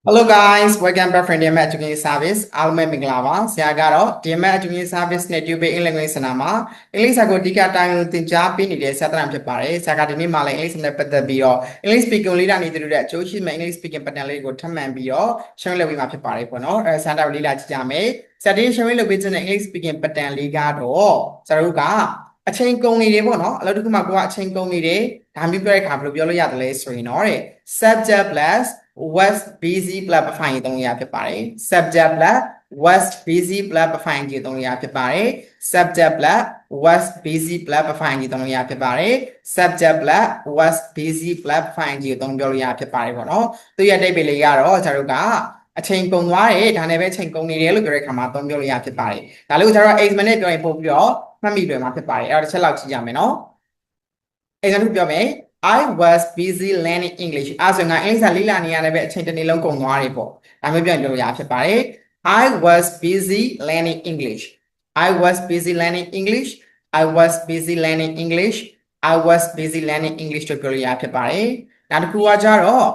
Hello guys, welcome back from DMA Education Service. အားလုံးပဲမင်္ဂလာပါဆရာကတော့ DMA Education Service နဲ့ Tube English ဆနာမှာ English ကိုအဓိကတိုင်းလို့သင်ကြားပေးနေတဲ့ဆရာတရံဖြစ်ပါတယ်ဆရာကဒီနေ့မှလည်း English နဲ့ပတ်သက်ပြီးတော့ English speaking လေးတာနေတူတဲ့အကျိုးရှိမဲ့ English speaking pattern လေးကိုထပ်မံပြီးတော့ရှင်းလင်းပေးမှာဖြစ်ပါတယ်ပေါ့နော်ဆရာတော်လေးလာကြည့်ကြမယ်ဆရာဒီရှင်းလင်းပေးခြင်းတဲ့ English speaking pattern လေးကတော့ဆရာတို့ကအချိန်ကုန်နေတယ်ပေါ့နော်အလုပ်တစ်ခုမှကိုကအချိန်ကုန်နေတယ်ဒါမျိုးပြောတဲ့အခါဘယ်လိုပြောလို့ရတယ်လဲဆိုရင်တော့တဲ့ subject plus was busy plus ပဖိုင်သုံးရဖြစ်ပါတယ် subject plus was busy plus ပဖိုင်ကြီးသုံးရဖြစ်ပါတယ် subject plus was busy plus ပဖိုင်ကြီးသုံးရဖြစ်ပါတယ် subject plus was busy plus ပဖိုင်ကြီးသုံးပြောလို့ရဖြစ်ပါတယ်ပေါ့နော်သူရတဲ့ပေလေးကတော့ကျွန်တော်တို့ကအချိန်ကုန်သွားတယ်ဒါနဲ့ပဲအချိန်ကုန်နေတယ်လို့ပြောတဲ့အခါမှာသုံးပြောလို့ရဖြစ်ပါတယ်ဒါလို့ကျွန်တော်8 minute ပြောရင်ပို့ပြီးတော့မှတ်မိတယ်မှာဖြစ်ပါတယ်အဲ့တော့တစ်ချက်လောက်ကြည့်ကြမယ်နော် example ပြောမယ်I was busy learning English အဲ့ဆိုငါအင်္ဂလိပ်လေ့လာနေရတယ်ပဲအချိန်တစ်နေ့လုံးကုန်သွားတယ်ပေါ့ဒါမျိုးပြန်ပြောလို့ရဖြစ်ပါတယ် I was busy learning English I was busy learning English I was busy learning English I was busy learning English လို့ပြောလို့ရဖြစ်ပါတယ်နောက်တစ်ခုကကြတော့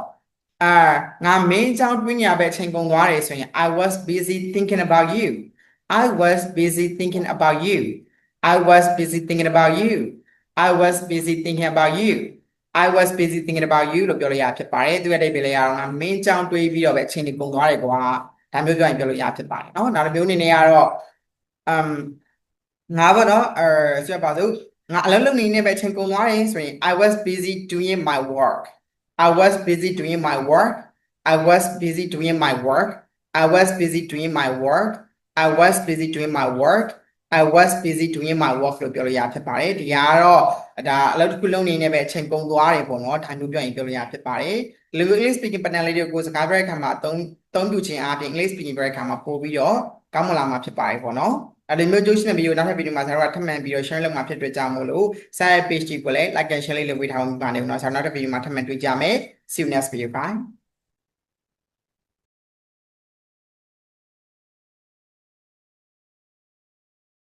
ငါမင်းကြောင့်တွင်းရပဲအချိန်ကုန်သွားတယ်ဆိုရင် I was busy thinking about you I was busy thinking about you I was busy thinking about you I was busy thinking about you I was busy thinking about you လို့ပြောလို့ရဖြစ်ပါတယ်သူရဲ့အဓိပ္ပာယ်လေးကတော့ငါမင်းကြောင့်တွေးပြီးတော့ပဲအချိန်တွေကုန်သွားတယ်ကွာဒါမျိုးပြောရင်ပြောလို့ရဖြစ်ပါတယ်เนาะနောက်တစ်မျိုးအနေနဲ့ကတော့ငါပေါ့နော်ဆိုရပါစို့ငါအလုပ်လုပ်နေနေပဲအချိန်ကုန်သွားတယ်ဆိုရင် I was busy doing my work I was busy doing my work I was busy doing my work I was busy doing my work I was busy doing my work I was busy doing my work လို့ပြောလို့ရဖြစ်ပါတယ်ဒီကတော့ဒါအလုပ်တစ်ခုလုပ်နေနေပဲအချိန်ကုန်သွားတယ်ပေါ့နော်ဒါမျိုးပြောရင်ပြောလို့ရဖြစ်ပါတယ်ဒီလို English speaking pattern လေးတွေကိုစကားပြောတဲ့အခါမှာသုံးပြုခြင်းအပြင် English speaking ပြောတဲ့အခါမှာပို့ပြီးတော့ကောင်းမလာမှာဖြစ်ပါတယ်ပေါ့နော်အဲဒီမျိုးကျိုးရှိတဲ့ဗီဒီယိုနောက်ထပ်ဗီဒီယိုမှာဆရာတို့ကထပ်မံပြီးတော့ share လုပ်မှာဖြစ်တွေ့ကြမို့လို့ site page ကိုလည်း like and share လေးလုပ်ပေးထားအောင်ပါနေဦးနော်ဆရာနောက်ထပ်ဗီဒီယိုမှာထပ်မံတွေ့ကြမယ် see you next video bye